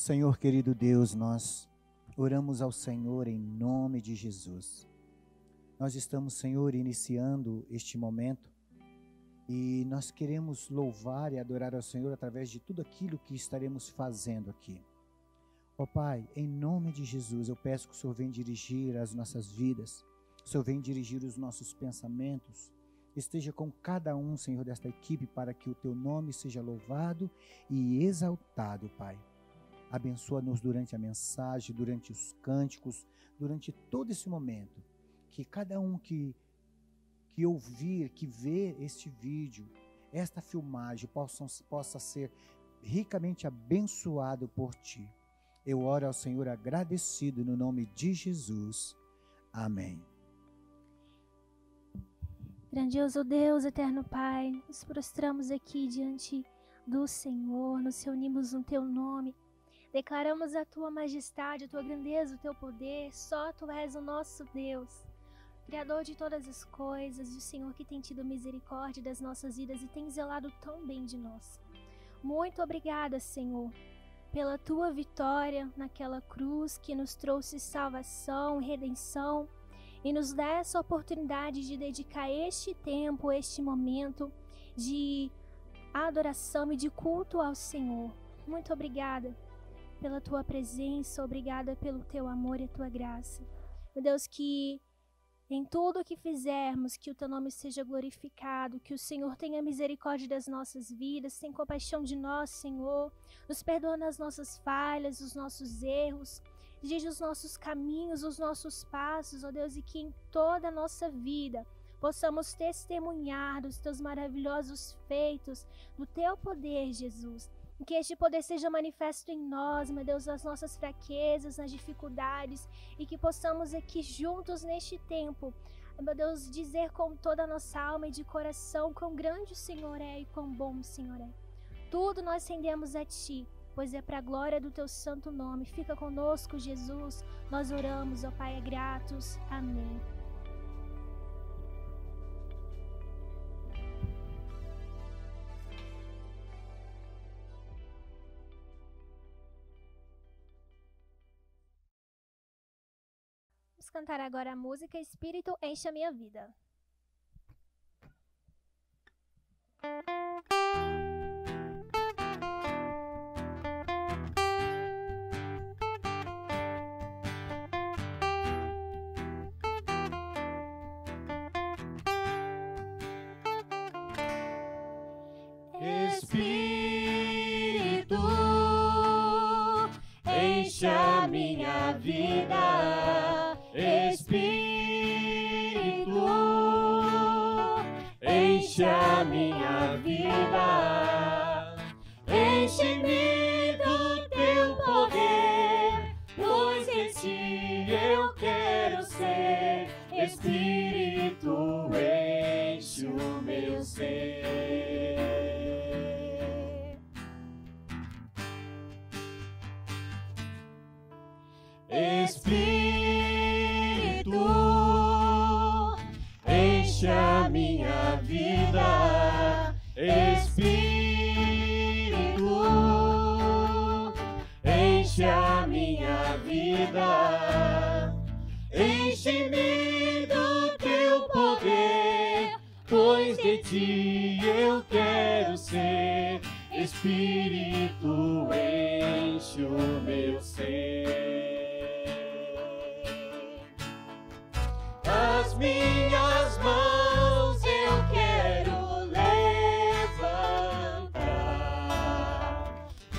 Senhor querido Deus, nós oramos ao Senhor em nome de Jesus. Nós estamos, Senhor, iniciando este momento e nós queremos louvar e adorar ao Senhor através de tudo aquilo que estaremos fazendo aqui. Ó Pai, em nome de Jesus, eu peço que o Senhor venha dirigir as nossas vidas, o Senhor venha dirigir os nossos pensamentos, esteja com cada um, Senhor, desta equipe, para que o Teu nome seja louvado e exaltado, Pai. Abençoa-nos durante a mensagem, durante os cânticos, durante todo esse momento. Que cada um que ouvir, que ver este vídeo, esta filmagem, possa ser ricamente abençoado por Ti. Eu oro ao Senhor agradecido no nome de Jesus. Amém. Grandioso Deus, eterno Pai, nos prostramos aqui diante do Senhor, nos reunimos no Teu nome, declaramos a Tua majestade, a Tua grandeza, o Teu poder. Só Tu és o nosso Deus, Criador de todas as coisas, o Senhor que tem tido misericórdia das nossas vidas e tem zelado tão bem de nós. Muito obrigada, Senhor, pela Tua vitória naquela cruz que nos trouxe salvação, redenção, e nos dá essa oportunidade de dedicar este tempo, este momento de adoração e de culto ao Senhor. Muito obrigada pela Tua presença, obrigada pelo Teu amor e a Tua graça. Meu Deus, que em tudo que fizermos, que o Teu nome seja glorificado, que o Senhor tenha misericórdia das nossas vidas, tenha compaixão de nós, Senhor, nos perdoa nas nossas falhas, os nossos erros, dirige os nossos caminhos, os nossos passos, ó Deus, e que em toda a nossa vida possamos testemunhar dos Teus maravilhosos feitos, do Teu poder, Jesus. E que este poder seja manifesto em nós, meu Deus, nas nossas fraquezas, nas dificuldades, e que possamos aqui juntos neste tempo, meu Deus, dizer com toda a nossa alma e de coração quão grande o Senhor é e quão bom o Senhor é. Tudo nós rendemos a Ti, pois é para a glória do Teu santo nome. Fica conosco, Jesus. Nós oramos, ó Pai, é gratos. Amém. Vamos cantar agora a música Espírito Enche a Minha Vida. Espírito, enche a minha vida. Espírito, enche a minha vida. Enche-me do Teu poder, pois em Ti eu quero ser. Espírito, enche o meu ser. Espírito, enche a minha vida. Espírito, enche a minha vida. Enche-me do Teu poder, pois de Ti eu quero ser. Espírito, enche o meu ser. As minhas mãos eu quero levantar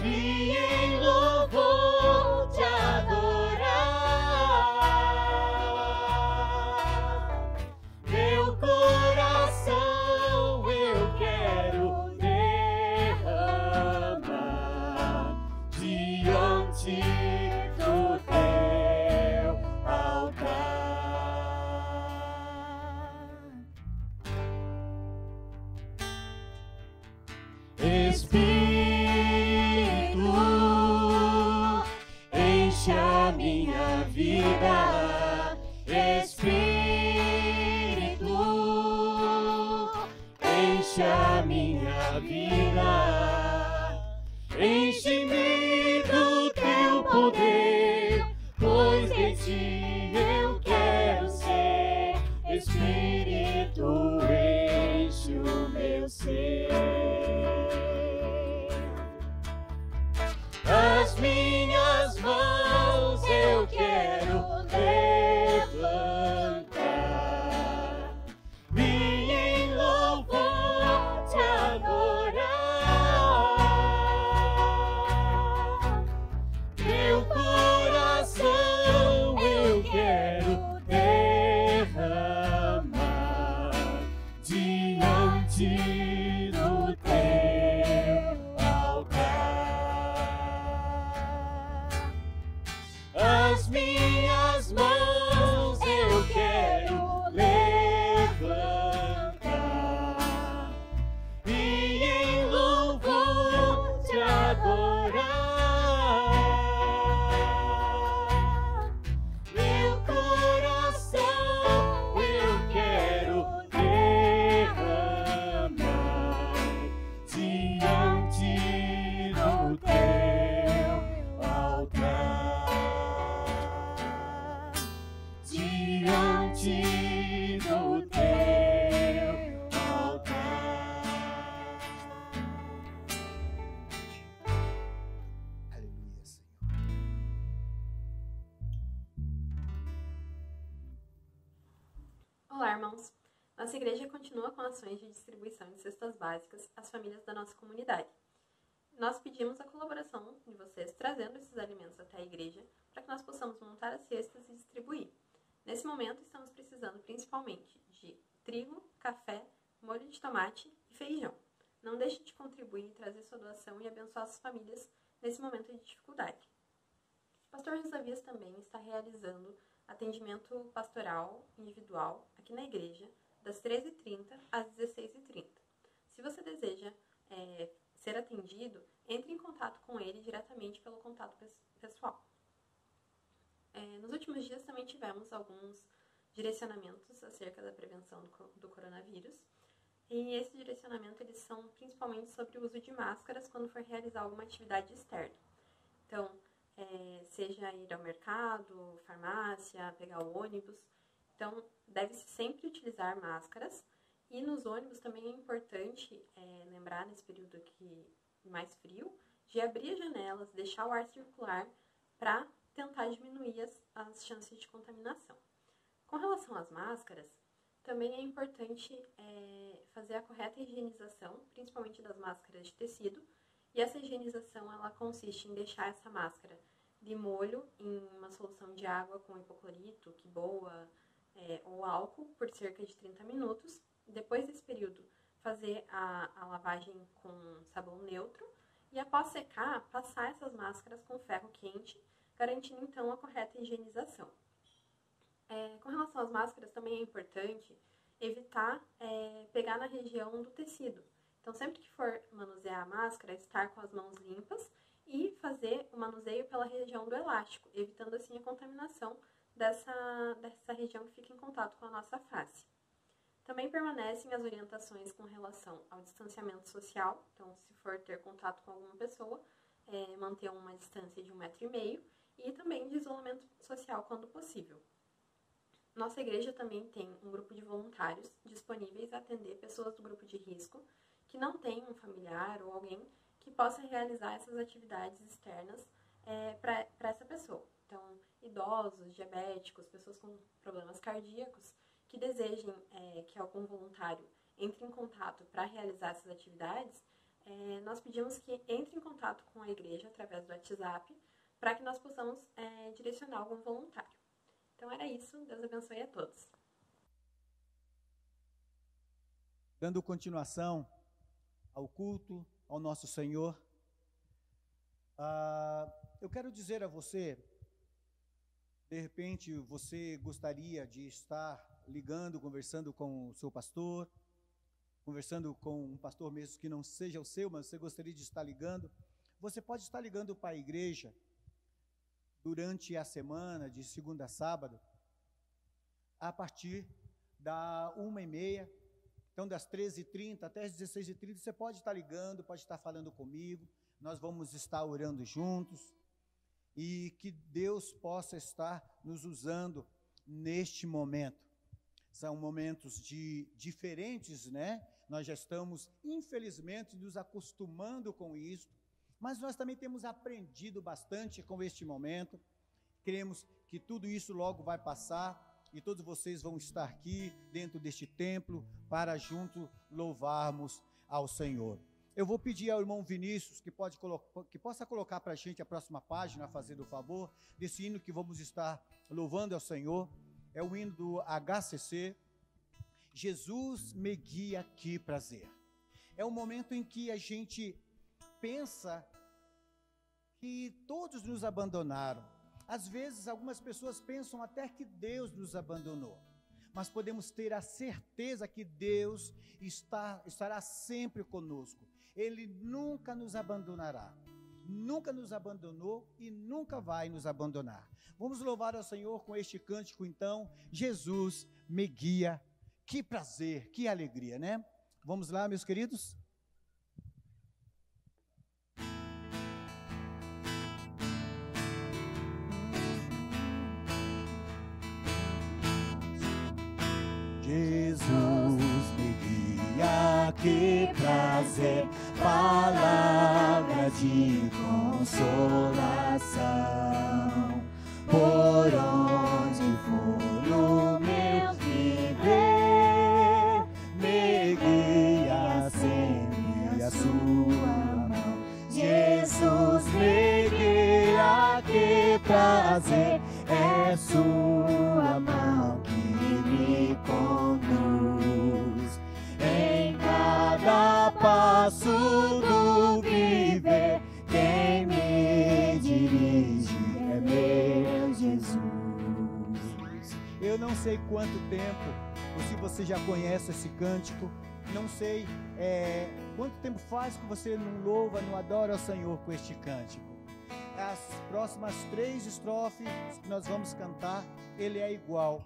e em louvor Te adorar. Meu coração eu quero derramar diante do Teu altar. Olá, irmãos! Nossa igreja continua com ações de distribuição de cestas básicas às famílias da nossa comunidade. Nós pedimos a colaboração de vocês trazendo esses alimentos até a igreja para que nós possamos montar as cestas e distribuir. Nesse momento, estamos precisando principalmente de trigo, café, molho de tomate e feijão. Não deixe de contribuir, trazer sua doação e abençoar as famílias nesse momento de dificuldade. O pastor Josavias também está realizando atendimento pastoral individual aqui na igreja, das 13h30 às 16h30. Se você deseja ser atendido, entre em contato com ele diretamente pelo contato pessoal. Nos últimos dias também tivemos alguns direcionamentos acerca da prevenção do coronavírus. E esse direcionamento, eles são principalmente sobre o uso de máscaras quando for realizar alguma atividade externa. Então, seja ir ao mercado, farmácia, pegar o ônibus. Então, deve-se sempre utilizar máscaras. E nos ônibus também é importante lembrar, nesse período aqui mais frio, de abrir as janelas, deixar o ar circular para tentar diminuir as chances de contaminação. Com relação às máscaras, também é importante fazer a correta higienização, principalmente das máscaras de tecido. E essa higienização, ela consiste em deixar essa máscara de molho em uma solução de água com hipoclorito, quiboa ou álcool por cerca de 30 minutos. Depois desse período, fazer a lavagem com sabão neutro e, após secar, passar essas máscaras com ferro quente, garantindo então a correta higienização. Com relação às máscaras, também é importante evitar pegar na região do tecido. Então, sempre que for manusear a máscara, estar com as mãos limpas e fazer o manuseio pela região do elástico, evitando assim a contaminação dessa região que fica em contato com a nossa face. Também permanecem as orientações com relação ao distanciamento social. Então, se for ter contato com alguma pessoa, manter uma distância de 1,5 m e também de isolamento social quando possível. Nossa igreja também tem um grupo de voluntários disponíveis a atender pessoas do grupo de risco que não tem um familiar ou alguém que possa realizar essas atividades externas para essa pessoa. Então, idosos, diabéticos, pessoas com problemas cardíacos que desejem que algum voluntário entre em contato para realizar essas atividades, nós pedimos que entre em contato com a igreja através do WhatsApp para que nós possamos direcionar algum voluntário. Então era isso, Deus abençoe a todos. Dando continuação ao culto, ao nosso Senhor, eu quero dizer a você, de repente você gostaria de estar ligando, conversando com o seu pastor, conversando com um pastor mesmo que não seja o seu, mas você gostaria de estar ligando, você pode estar ligando para a igreja durante a semana, de segunda a sábado, a partir da 1h30, então das 13h30 até as 16h30, você pode estar ligando, pode estar falando comigo, nós vamos estar orando juntos, e que Deus possa estar nos usando neste momento. São momentos diferentes, né? Nós já estamos, infelizmente, nos acostumando com isso, mas nós também temos aprendido bastante com este momento. Queremos que tudo isso logo vai passar e todos vocês vão estar aqui dentro deste templo para juntos louvarmos ao Senhor. Eu vou pedir ao irmão Vinícius que possa colocar para a gente a próxima página, fazendo o favor, desse hino que vamos estar louvando ao Senhor. É o hino do HCC, Jesus me guia, que prazer. É um momento em que a gente pensa que todos nos abandonaram. Às vezes, algumas pessoas pensam até que Deus nos abandonou. Mas podemos ter a certeza que Deus estará sempre conosco. Ele nunca nos abandonará. Nunca nos abandonou e nunca vai nos abandonar. Vamos louvar ao Senhor com este cântico, então. Jesus me guia. Que prazer, que alegria, né? Vamos lá, meus queridos? Jesus me guia, que prazer, palavra de consolação. Por onde for o meu viver, prazer, é sua mão que me conduz. Em cada passo do viver, quem me dirige é meu Jesus. Eu não sei quanto tempo, ou se você já conhece esse cântico, não sei quanto tempo faz que você não louva, não adora ao Senhor com este cântico. As próximas 3 estrofes que nós vamos cantar, ele é igual.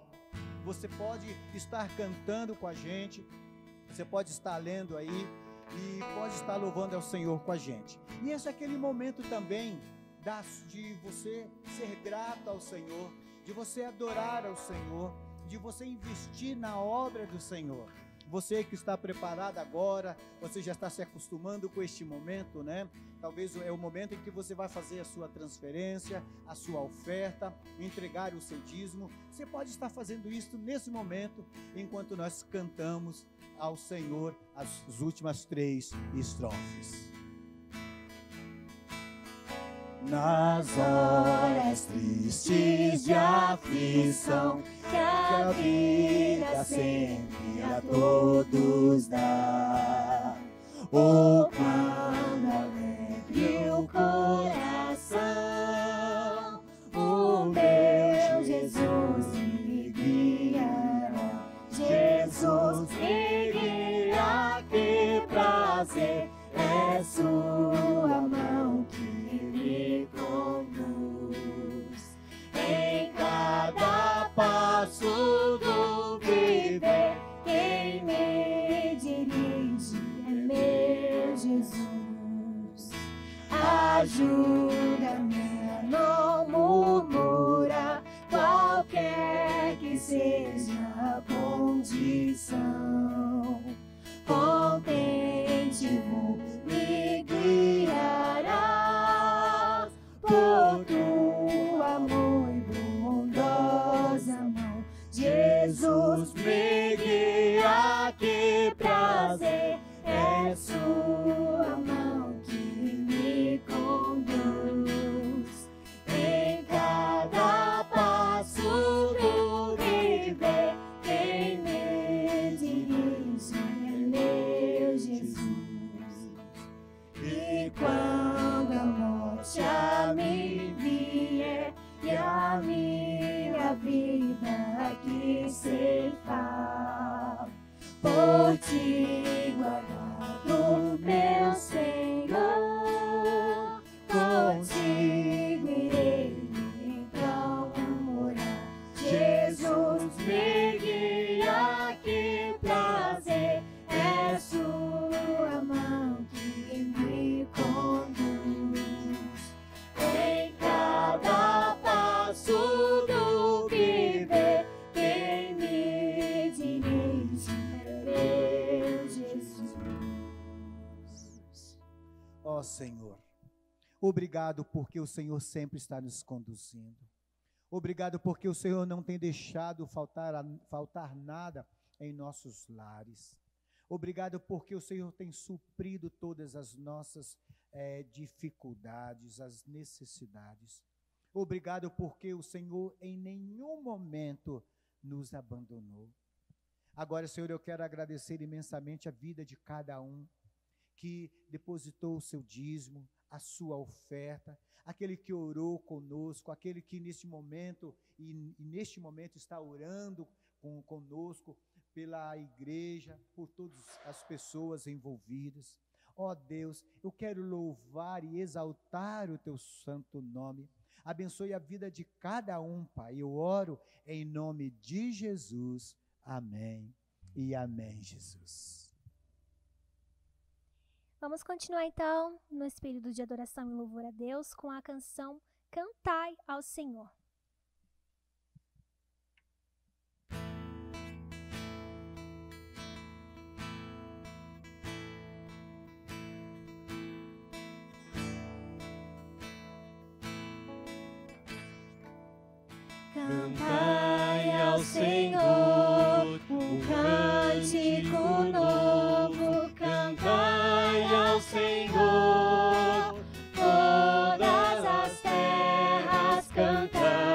Você pode estar cantando com a gente, você pode estar lendo aí e pode estar louvando ao Senhor com a gente. E esse é aquele momento também de você ser grato ao Senhor, de você adorar ao Senhor, de você investir na obra do Senhor. Você que está preparado agora, você já está se acostumando com este momento, né? Talvez é o momento em que você vai fazer a sua transferência, a sua oferta, entregar o seu dízimo. Você pode estar fazendo isso nesse momento, enquanto nós cantamos ao Senhor as últimas 3 estrofes. Nas horas tristes de aflição, que a vida sempre a todos dá, ou quando alegre o coração, o meu Jesus me guiará. Jesus me guia, que prazer, é sua mão que me conduz. Em cada passo do viver, quem me dirige é meu Jesus. Ajuda-me a não murmurar, qualquer que seja a condição. Contente-mo me guiarás, por tua amor e bondosa mão. Jesus me guia, que prazer, é sua mão que me conduz. Em cada passo do viver, quem me dirige é meu Jesus. E quando a morte a mim vier e a minha vida aqui ceifar, por ti guardado, meu Senhor, contigo irei então morar. Jesus me guia, que prazer, é sua mão que me conduz. Em cada passo do viver, quem me dirige é meu Jesus. Ó Senhor, obrigado porque o Senhor sempre está nos conduzindo. Obrigado porque o Senhor não tem deixado faltar nada em nossos lares. Obrigado porque o Senhor tem suprido todas as nossas dificuldades, as necessidades. Obrigado porque o Senhor em nenhum momento nos abandonou. Agora, Senhor, eu quero agradecer imensamente a vida de cada um que depositou o seu dízimo, a sua oferta, aquele que orou conosco, aquele que neste momento está orando conosco, pela igreja, por todas as pessoas envolvidas. Ó Deus, eu quero louvar e exaltar o teu santo nome. Abençoe a vida de cada um, Pai. Eu oro em nome de Jesus. Amém e amém, Jesus. Vamos continuar então no espírito de adoração e louvor a Deus com a canção Cantai ao Senhor. Cantai ao Senhor um cântico novo, cantai ao Senhor, todas as terras cantai.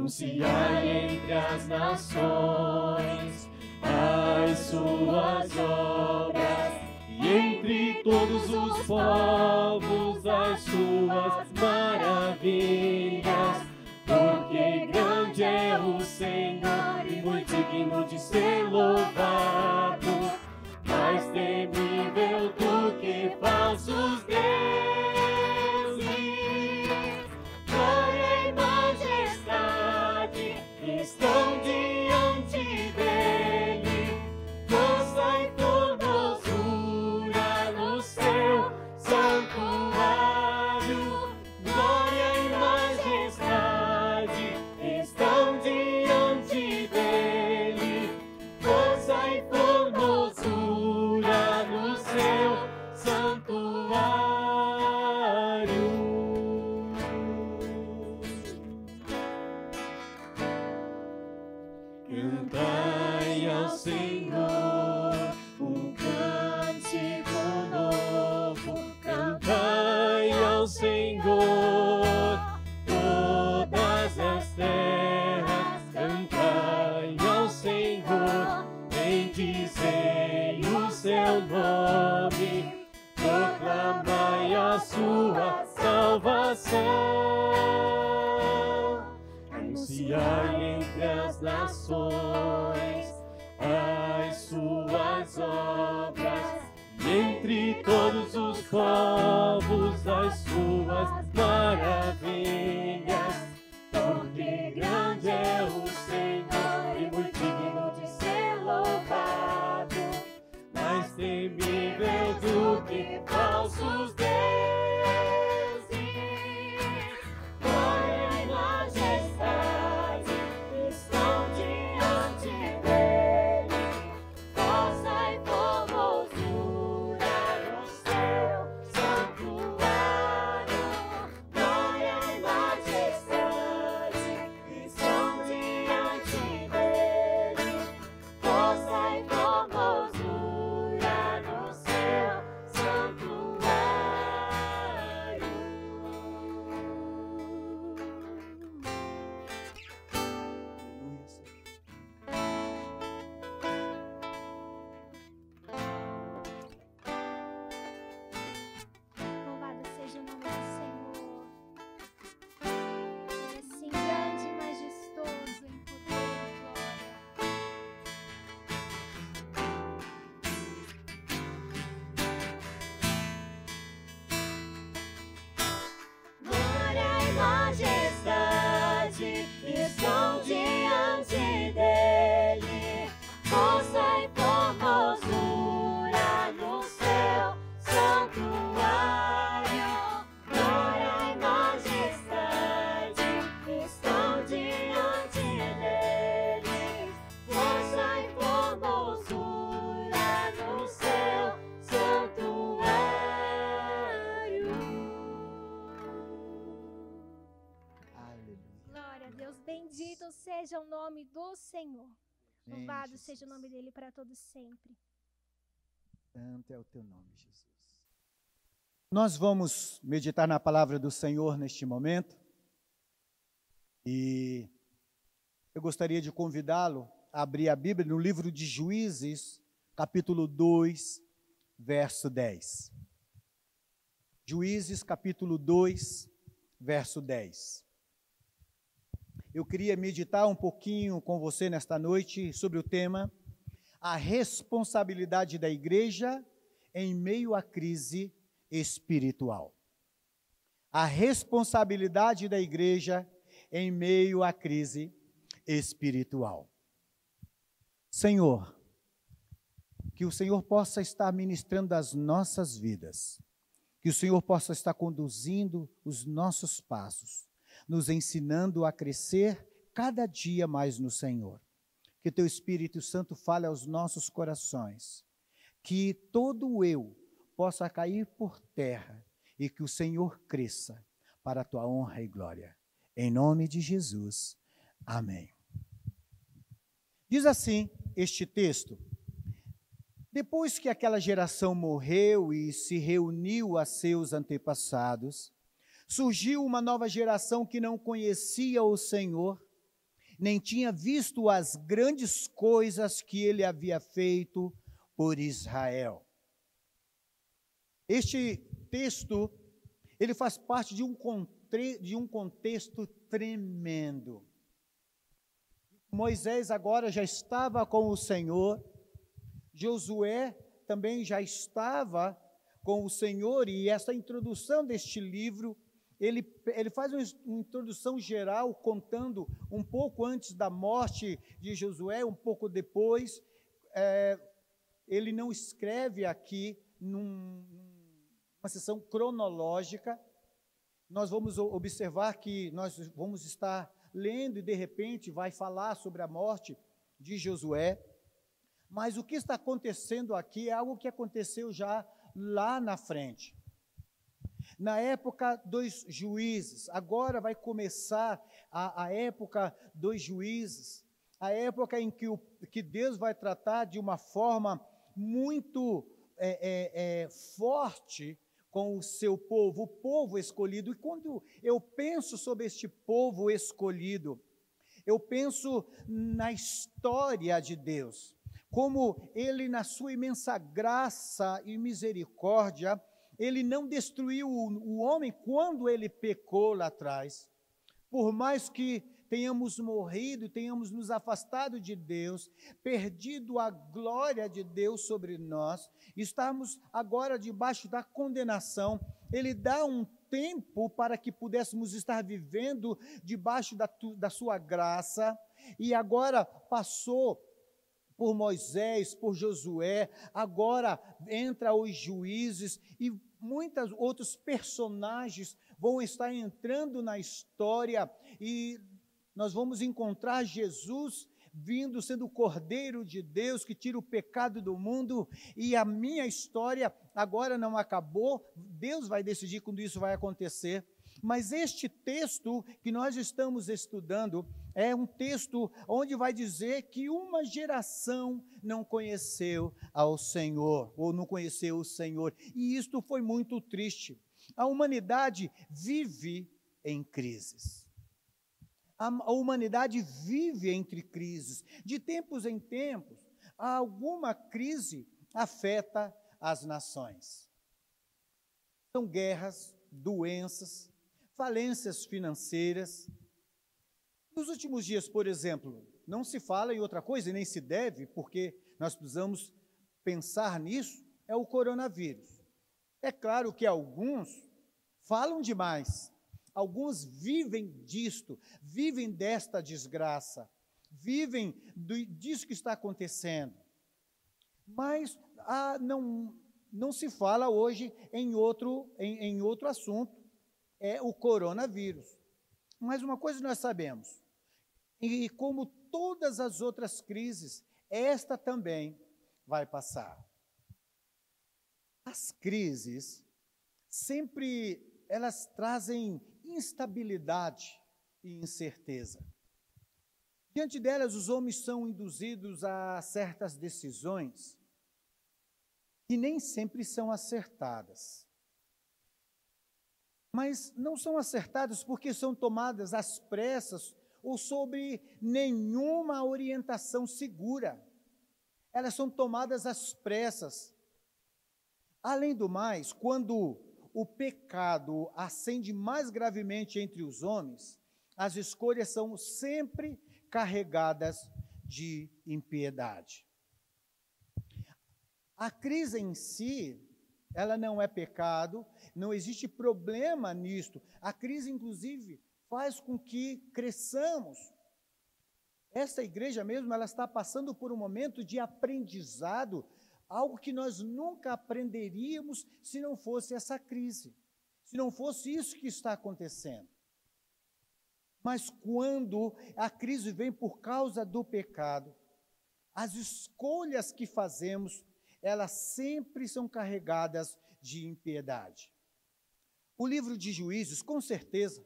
anunciar entre as nações as suas obras, e entre todos os povos as suas maravilhas, porque grande é o Senhor e muito digno de ser louvado, mais temível do que falsos deuses. Glória e majestade estão diante dele, força e formosura no seu santuário. Glória e majestade estão diante dele, força e formosura no seu santuário. Cantai ao Senhor um cântico novo, cantai ao Senhor todas as terras, cantai ao Senhor, bendizei o seu nome, proclamai a sua salvação, anunciai entre as nações as suas obras, e entre todos os povos as suas maravilhas, porque grande é o Senhor e muito digno de ser louvado, mais temível do que falsos deuses. Glória e majestade estão diante dele, força e formosura no seu santuário. Glória e majestade estão diante dele, força e formosura no seu santuário. Aleluia, Senhor. Louvado seja o nome do Senhor. Ele é assim grande e majestoso em poder e glória. Glória e majestade estão diante dele, força e formosura no seu santuário. Glória e majestade estão diante dele, força e formosura no seu santuário. Aleluia. Glória a Deus, bendito seja o nome do Senhor. Amém, Louvado Jesus. seja o nome dele para todos sempre. Santo é o teu nome, Jesus. Nós vamos meditar na palavra do Senhor neste momento. E eu gostaria de convidá-lo a abrir a Bíblia no livro de Juízes, capítulo 2, verso 10. Juízes, capítulo 2, verso 10. Eu queria meditar um pouquinho com você nesta noite sobre o tema a responsabilidade da igreja em meio à crise espiritual. A responsabilidade da igreja em meio à crise espiritual. Senhor, que o Senhor possa estar ministrando as nossas vidas, que o Senhor possa estar conduzindo os nossos passos, nos ensinando a crescer cada dia mais no Senhor. Que teu Espírito Santo fale aos nossos corações, que todo o eu possa cair por terra e que o Senhor cresça para a tua honra e glória. Em nome de Jesus. Amém. Diz assim este texto: depois que aquela geração morreu e se reuniu a seus antepassados, surgiu uma nova geração que não conhecia o Senhor nem tinha visto as grandes coisas que ele havia feito por Israel. Este texto, ele faz parte de um contexto tremendo. Moisés agora já estava com o Senhor, Josué também já estava com o Senhor, e essa introdução deste livro, ele faz uma introdução geral, contando um pouco antes da morte de Josué, um pouco depois. Ele não escreve aqui numa sessão cronológica. Nós vamos observar que nós vamos estar lendo e, de repente, vai falar sobre a morte de Josué. Mas o que está acontecendo aqui é algo que aconteceu já lá na frente. Na época dos juízes, agora vai começar a época dos juízes, a época em que Deus vai tratar de uma forma muito forte com o seu povo, o povo escolhido. E quando eu penso sobre este povo escolhido, eu penso na história de Deus, como Ele, na sua imensa graça e misericórdia, Ele não destruiu o homem quando ele pecou lá atrás. Por mais que tenhamos morrido, tenhamos nos afastado de Deus, perdido a glória de Deus sobre nós, estamos agora debaixo da condenação. Ele dá um tempo para que pudéssemos estar vivendo debaixo da sua graça, e agora passou por Moisés, por Josué, agora entra os juízes, e muitos outros personagens vão estar entrando na história, e nós vamos encontrar Jesus vindo, sendo o Cordeiro de Deus, que tira o pecado do mundo, e a minha história agora não acabou. Deus vai decidir quando isso vai acontecer. Mas este texto que nós estamos estudando é um texto onde vai dizer que uma geração não conheceu ao Senhor, ou não conheceu o Senhor, e isto foi muito triste. A humanidade vive em crises. A humanidade vive entre crises. De tempos em tempos, alguma crise afeta as nações. São guerras, doenças, falências financeiras. Nos últimos dias, por exemplo, não se fala em outra coisa, e nem se deve, porque nós precisamos pensar nisso, é o coronavírus. É claro que alguns falam demais, alguns vivem disto, vivem desta desgraça, vivem disso que está acontecendo. Mas não se fala hoje em outro assunto, é o coronavírus. Mas uma coisa nós sabemos, e como todas as outras crises, esta também vai passar. As crises sempre elas trazem instabilidade e incerteza. Diante delas, os homens são induzidos a certas decisões que nem sempre são acertadas. Mas não são acertadas porque são tomadas às pressas ou sobre nenhuma orientação segura. Elas são tomadas às pressas. Além do mais, quando o pecado ascende mais gravemente entre os homens, as escolhas são sempre carregadas de impiedade. A crise em si, ela não é pecado, não existe problema nisto. A crise, inclusive, faz com que cresçamos. Essa igreja mesmo, ela está passando por um momento de aprendizado, algo que nós nunca aprenderíamos se não fosse essa crise, se não fosse isso que está acontecendo. Mas quando a crise vem por causa do pecado, as escolhas que fazemos, elas sempre são carregadas de impiedade. O livro de Juízes, com certeza,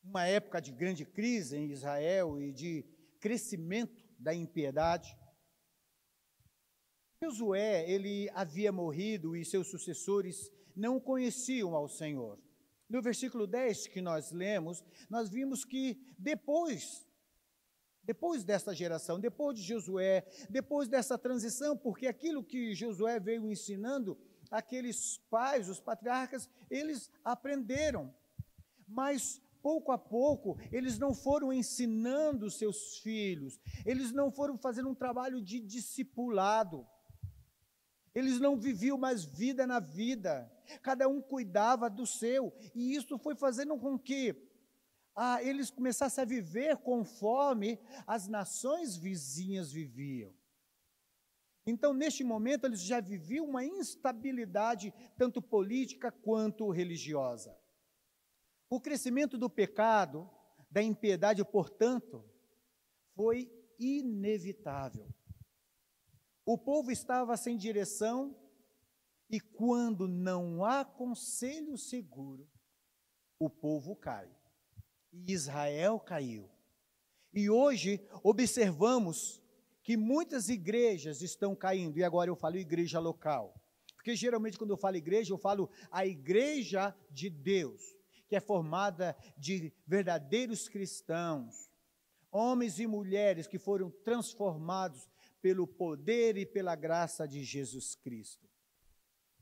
uma época de grande crise em Israel e de crescimento da impiedade. Josué, ele havia morrido e seus sucessores não conheciam ao Senhor. No versículo 10 que nós lemos, nós vimos que depois depois dessa geração, depois de Josué, depois dessa transição, porque aquilo que Josué veio ensinando, aqueles pais, os patriarcas, eles aprenderam, mas pouco a pouco, eles não foram ensinando seus filhos, eles não foram fazendo um trabalho de discipulado, eles não viviam mais vida na vida, cada um cuidava do seu, e isso foi fazendo com que eles começassem a viver conforme as nações vizinhas viviam. Então, neste momento, eles já viviam uma instabilidade, tanto política quanto religiosa. O crescimento do pecado, da impiedade, portanto, foi inevitável. O povo estava sem direção e quando não há conselho seguro, o povo cai. E Israel caiu. E hoje observamos que muitas igrejas estão caindo, e agora eu falo igreja local, porque geralmente quando eu falo igreja, eu falo a igreja de Deus, que é formada de verdadeiros cristãos, homens e mulheres que foram transformados pelo poder e pela graça de Jesus Cristo.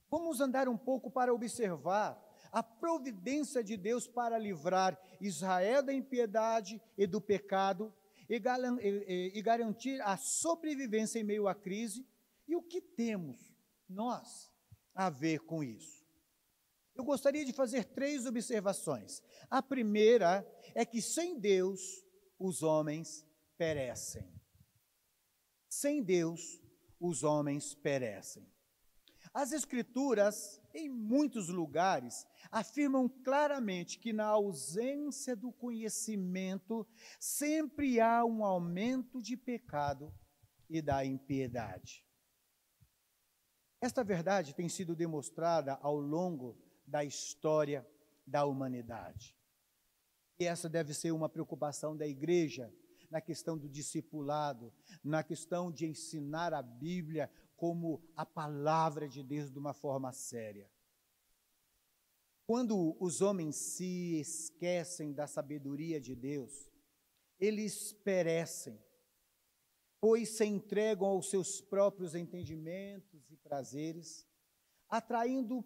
Vamos andar um pouco para observar a providência de Deus para livrar Israel da impiedade e do pecado e garantir a sobrevivência em meio à crise. E o que temos nós a ver com isso? Eu gostaria de fazer 3 observações. A primeira é que sem Deus os homens perecem. Sem Deus os homens perecem. As Escrituras, em muitos lugares, afirmam claramente que na ausência do conhecimento sempre há um aumento de pecado e da impiedade. Esta verdade tem sido demonstrada ao longo da história da humanidade. E essa deve ser uma preocupação da igreja na questão do discipulado, na questão de ensinar a Bíblia como a palavra de Deus de uma forma séria. Quando os homens se esquecem da sabedoria de Deus, eles perecem, pois se entregam aos seus próprios entendimentos e prazeres, atraindo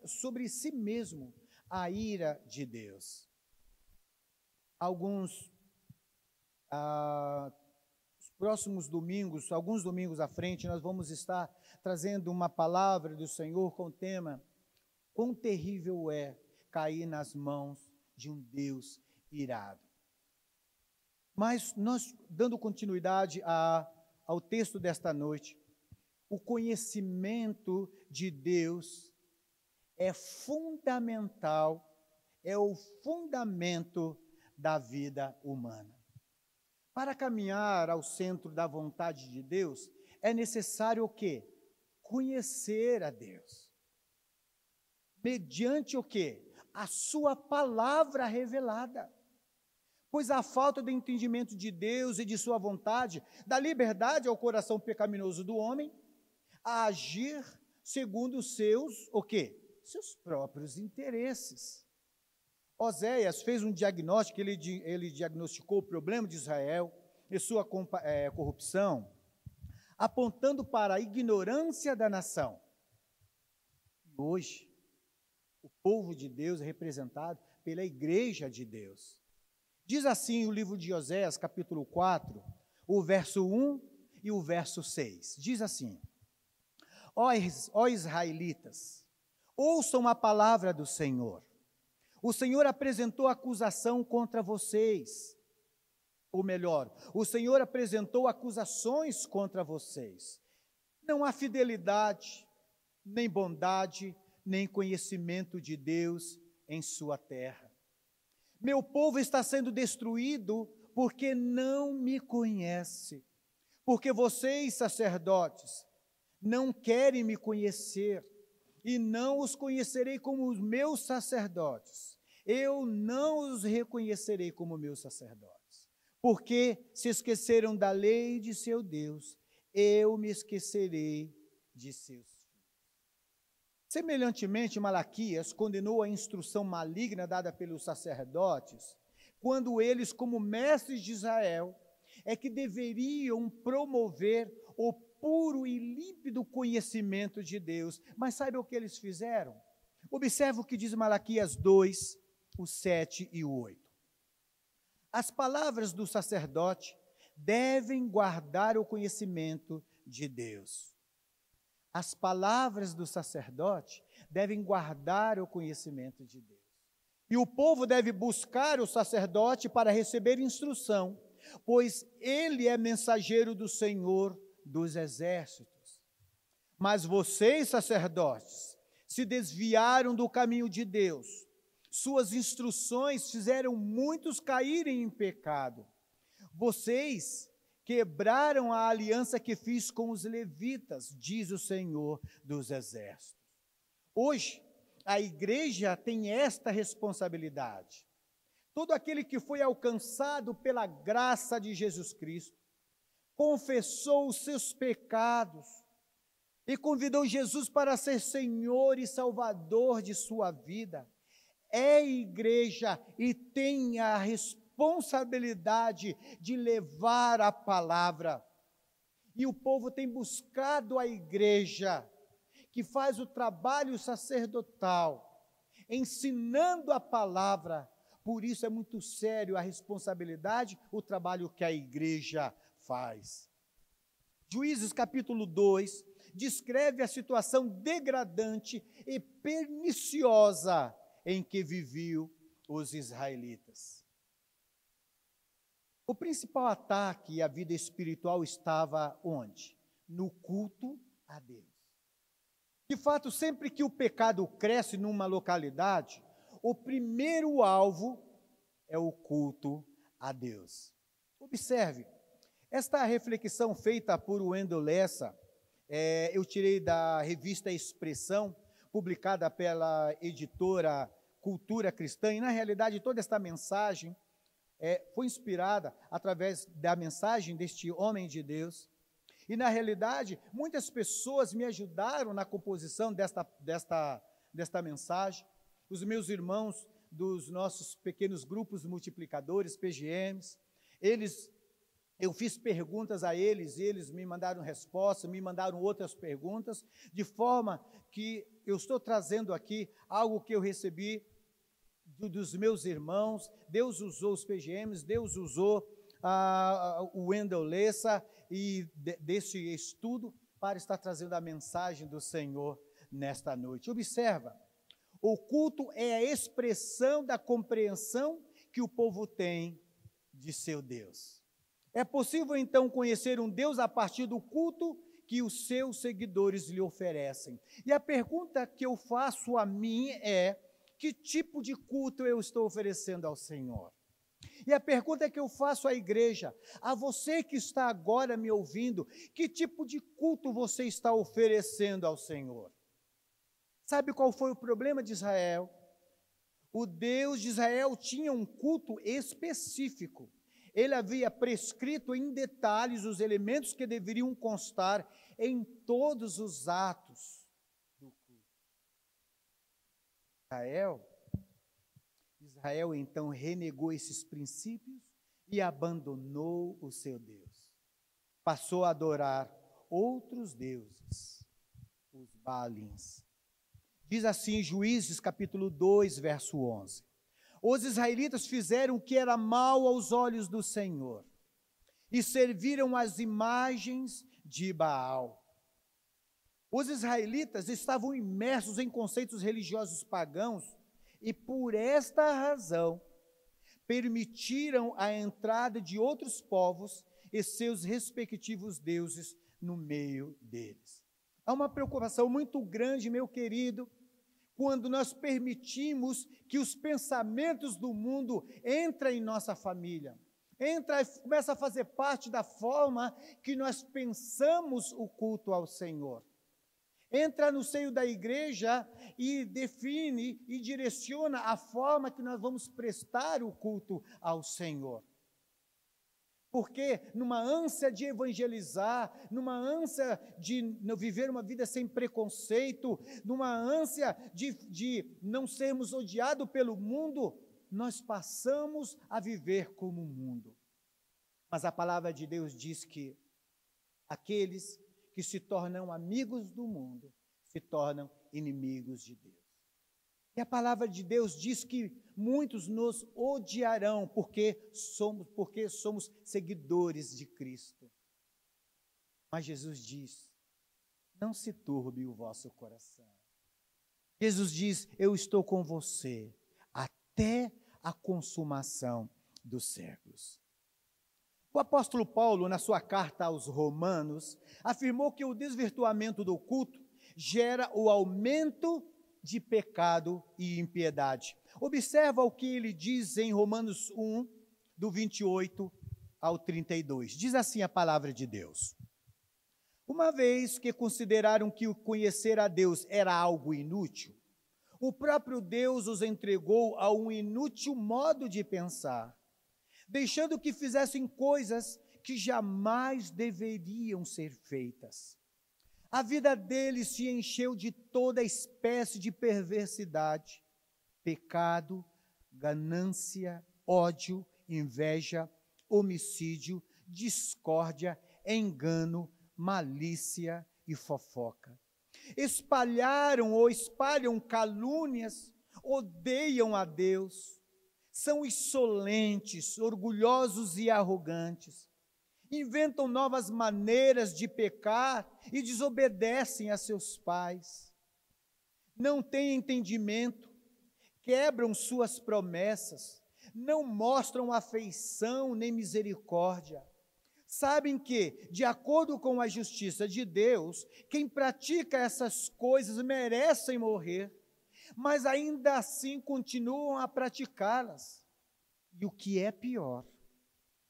sobre si mesmo a ira de Deus. Alguns próximos domingos, alguns domingos à frente, nós vamos estar trazendo uma palavra do Senhor com o tema: quão terrível é cair nas mãos de um Deus irado. Mas nós, dando continuidade ao texto desta noite, o conhecimento de Deus é fundamental, é o fundamento da vida humana. Para caminhar ao centro da vontade de Deus, é necessário o quê? Conhecer a Deus. Mediante o quê? A sua palavra revelada. Pois a falta de entendimento de Deus e de sua vontade dá liberdade ao coração pecaminoso do homem a agir segundo os seus, o quê? Seus próprios interesses. Oséias fez um diagnóstico, ele diagnosticou o problema de Israel e sua corrupção, apontando para a ignorância da nação. E hoje, o povo de Deus é representado pela igreja de Deus. Diz assim o livro de Oséias, capítulo 4, o verso 1 e o verso 6. Diz assim: Ó israelitas, ouçam a palavra do Senhor. O Senhor apresentou acusação contra vocês. Ou melhor, o Senhor apresentou acusações contra vocês. Não há fidelidade, nem bondade, nem conhecimento de Deus em sua terra. Meu povo está sendo destruído porque não me conhece. Porque vocês, sacerdotes, não querem me conhecer, e não os conhecerei como os meus sacerdotes. Eu não os reconhecerei como meus sacerdotes, porque se esqueceram da lei de seu Deus, eu me esquecerei de seus filhos. Semelhantemente, Malaquias condenou a instrução maligna dada pelos sacerdotes, quando eles, como mestres de Israel, é que deveriam promover o puro e límpido conhecimento de Deus. Mas sabe o que eles fizeram? Observe o que diz Malaquias 2, o 7 e o 8. As palavras do sacerdote devem guardar o conhecimento de Deus. As palavras do sacerdote devem guardar o conhecimento de Deus. E o povo deve buscar o sacerdote para receber instrução, pois ele é mensageiro do Senhor dos exércitos. Mas vocês, sacerdotes, se desviaram do caminho de Deus. Suas instruções fizeram muitos caírem em pecado. Vocês quebraram a aliança que fiz com os levitas, diz o Senhor dos exércitos. Hoje, a igreja tem esta responsabilidade. Todo aquele que foi alcançado pela graça de Jesus Cristo, confessou os seus pecados e convidou Jesus para ser Senhor e Salvador de sua vida, é igreja e tem a responsabilidade de levar a palavra. E o povo tem buscado a igreja, que faz o trabalho sacerdotal, ensinando a palavra. Por isso é muito sério a responsabilidade, o trabalho que a igreja faz. Juízes capítulo 2 descreve a situação degradante e perniciosa em que viviam os israelitas. O principal ataque à vida espiritual estava onde? No culto a Deus. De fato, sempre que o pecado cresce numa localidade, o primeiro alvo é o culto a Deus. Observe, esta reflexão feita por Wendell Lessa, eu tirei da revista Expressão, publicada pela editora Cultura Cristã, e na realidade toda esta mensagem foi inspirada através da mensagem deste homem de Deus. E na realidade, muitas pessoas me ajudaram na composição desta mensagem. Os meus irmãos dos nossos pequenos grupos multiplicadores, PGMs, eu fiz perguntas a eles, e eles me mandaram respostas, me mandaram outras perguntas, de forma que eu estou trazendo aqui algo que eu recebi dos meus irmãos. Deus usou os PGMs, Deus usou o Wendell Lessa e desse estudo para estar trazendo a mensagem do Senhor nesta noite. Observa, o culto é a expressão da compreensão que o povo tem de seu Deus. É possível então conhecer um Deus a partir do culto que os seus seguidores lhe oferecem. E a pergunta que eu faço a mim é: que tipo de culto eu estou oferecendo ao Senhor? E a pergunta que eu faço à igreja, a você que está agora me ouvindo, que tipo de culto você está oferecendo ao Senhor? Sabe qual foi o problema de Israel? O Deus de Israel tinha um culto específico. Ele havia prescrito em detalhes os elementos que deveriam constar em todos os atos do culto. Israel então renegou esses princípios e abandonou o seu Deus. Passou a adorar outros deuses, os Baalins. Diz assim Juízes capítulo 2, verso 11. Os israelitas fizeram o que era mal aos olhos do Senhor e serviram as imagens de Baal. Os israelitas estavam imersos em conceitos religiosos pagãos e, por esta razão, permitiram a entrada de outros povos e seus respectivos deuses no meio deles. Há uma preocupação muito grande, meu querido, quando nós permitimos que os pensamentos do mundo entrem em nossa família, começa a fazer parte da forma que nós pensamos o culto ao Senhor. Entra no seio da igreja e define e direciona a forma que nós vamos prestar o culto ao Senhor. Porque numa ânsia de evangelizar, numa ânsia de viver uma vida sem preconceito, numa ânsia de não sermos odiados pelo mundo, nós passamos a viver como o mundo. Mas a palavra de Deus diz que aqueles que se tornam amigos do mundo se tornam inimigos de Deus. E a palavra de Deus diz que muitos nos odiarão porque somos seguidores de Cristo. Mas Jesus diz: não se turbe o vosso coração. Jesus diz: eu estou com você até a consumação dos séculos. O apóstolo Paulo, na sua carta aos Romanos, afirmou que o desvirtuamento do culto gera o aumento de pecado e impiedade. Observa o que ele diz em Romanos 1, do 28 ao 32. Diz assim a palavra de Deus: uma vez que consideraram que o conhecer a Deus era algo inútil, o próprio Deus os entregou a um inútil modo de pensar, deixando que fizessem coisas que jamais deveriam ser feitas. A vida deles se encheu de toda espécie de perversidade, pecado, ganância, ódio, inveja, homicídio, discórdia, engano, malícia e fofoca. Espalharam ou espalham calúnias, odeiam a Deus, são insolentes, orgulhosos e arrogantes, inventam novas maneiras de pecar e desobedecem a seus pais. Não têm entendimento, quebram suas promessas, não mostram afeição nem misericórdia. Sabem que, de acordo com a justiça de Deus, quem pratica essas coisas merecem morrer, mas ainda assim continuam a praticá-las. E o que é pior,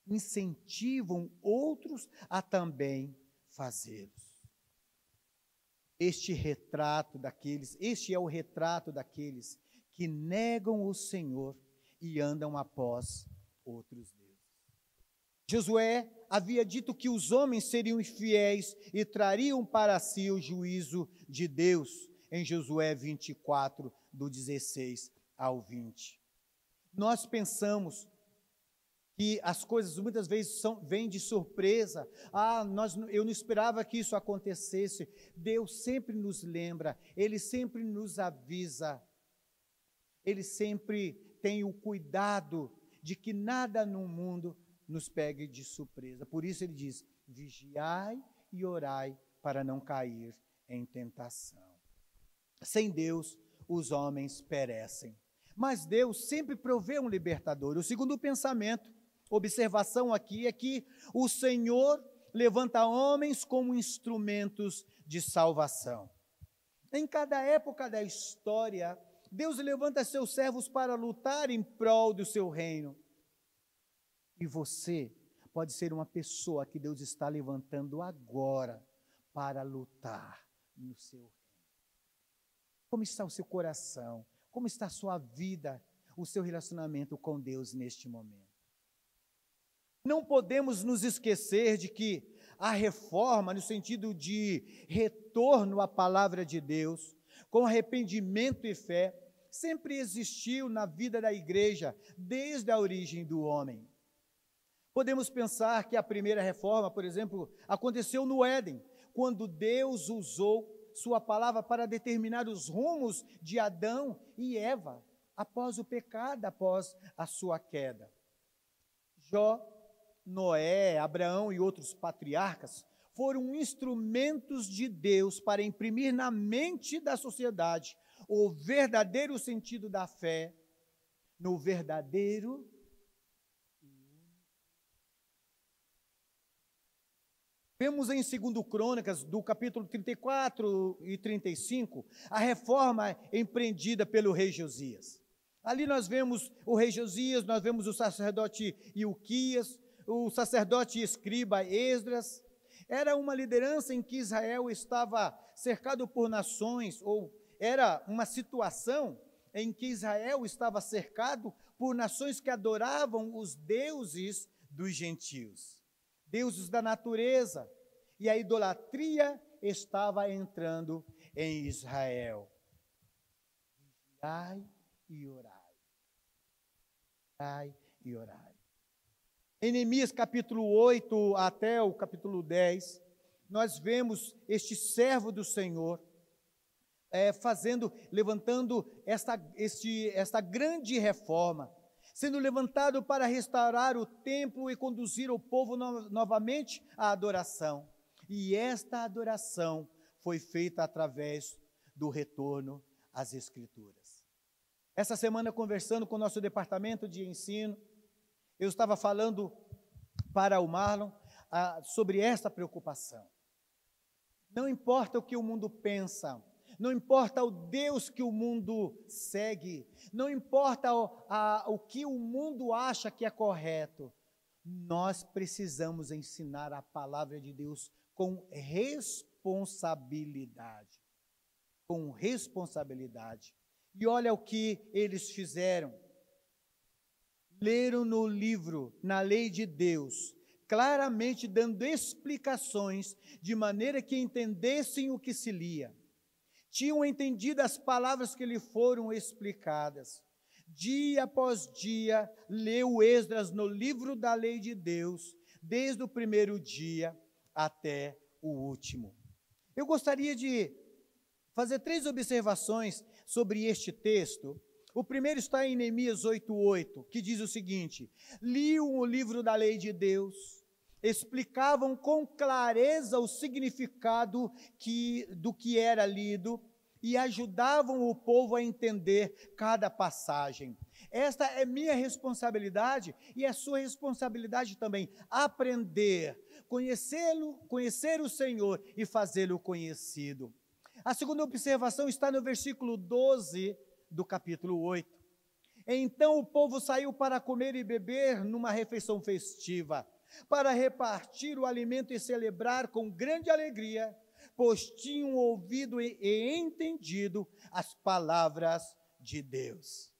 incentivam outros a também fazê-los. Este é o retrato daqueles que negam o Senhor e andam após outros deuses. Josué havia dito que os homens seriam infiéis e trariam para si o juízo de Deus, em Josué 24, do 16 ao 20. Nós pensamos que as coisas muitas vezes vêm de surpresa. Eu não esperava que isso acontecesse. Deus sempre nos lembra, Ele sempre nos avisa, Ele sempre tem o cuidado de que nada no mundo nos pegue de surpresa. Por isso Ele diz: vigiai e orai para não cair em tentação. Sem Deus, os homens perecem. Mas Deus sempre provê um libertador. O segundo pensamento, observação aqui, é que o Senhor levanta homens como instrumentos de salvação. Em cada época da história, Deus levanta seus servos para lutar em prol do seu reino. E você pode ser uma pessoa que Deus está levantando agora para lutar no seu reino. Como está o seu coração? Como está a sua vida, o seu relacionamento com Deus neste momento? Não podemos nos esquecer de que a reforma, no sentido de retorno à palavra de Deus, com arrependimento e fé, sempre existiu na vida da igreja, desde a origem do homem. Podemos pensar que a primeira reforma, por exemplo, aconteceu no Éden, quando Deus usou sua palavra para determinar os rumos de Adão e Eva, após o pecado, após a sua queda. Jó, Noé, Abraão e outros patriarcas foram instrumentos de Deus para imprimir na mente da sociedade o verdadeiro sentido da fé, no verdadeiro. Vemos em 2 Crônicas, do capítulo 34 e 35, a reforma empreendida pelo rei Josias. Ali nós vemos o rei Josias, nós vemos o sacerdote Ilquias, o sacerdote e escriba Esdras. Era uma liderança em que Israel estava cercado por nações, ou era uma situação em que Israel estava cercado por nações que adoravam os deuses dos gentios, deuses da natureza, e a idolatria estava entrando em Israel. Vigiai e orai. Vigiai e orai. Em Neemias capítulo 8 até o capítulo 10, nós vemos este servo do Senhor levantando esta grande reforma, sendo levantado para restaurar o templo e conduzir o povo novamente à adoração. E esta adoração foi feita através do retorno às Escrituras. Essa semana, conversando com o nosso departamento de ensino, eu estava falando para o Marlon sobre esta preocupação. Não importa o que o mundo pensa, não importa o Deus que o mundo segue, não importa o que o mundo acha que é correto, nós precisamos ensinar a palavra de Deus com responsabilidade. Com responsabilidade. E olha o que eles fizeram. Leram no livro, na lei de Deus, claramente dando explicações, de maneira que entendessem o que se lia. Tinham entendido as palavras que lhe foram explicadas. Dia após dia, leu Esdras no livro da lei de Deus, desde o primeiro dia até o último. Eu gostaria de fazer 3 observações sobre este texto. O primeiro está em Neemias 8:8, que diz o seguinte: liam o livro da lei de Deus, explicavam com clareza o significado do que era lido e ajudavam o povo a entender cada passagem. Esta é minha responsabilidade e é sua responsabilidade também, aprender, conhecer o Senhor e fazê-lo conhecido. A segunda observação está no versículo 12 do capítulo 8. Então o povo saiu para comer e beber numa refeição festiva, para repartir o alimento e celebrar com grande alegria, pois tinham ouvido e entendido as palavras de Deus.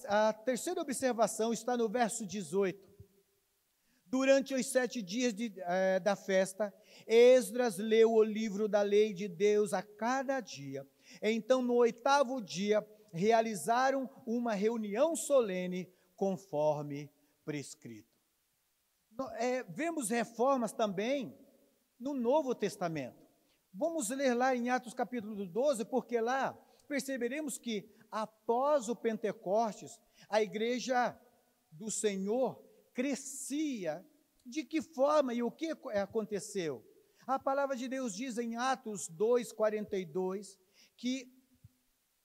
A terceira observação está no verso 18. Durante os 7 dias da festa, Esdras leu o livro da lei de Deus a cada dia. Então, no 8º dia, realizaram uma reunião solene conforme prescrito. Vemos reformas também no Novo Testamento. Vamos ler lá em Atos capítulo 12, porque lá perceberemos que após o Pentecostes, a igreja do Senhor crescia. De que forma e o que aconteceu? A palavra de Deus diz em Atos 2:42 que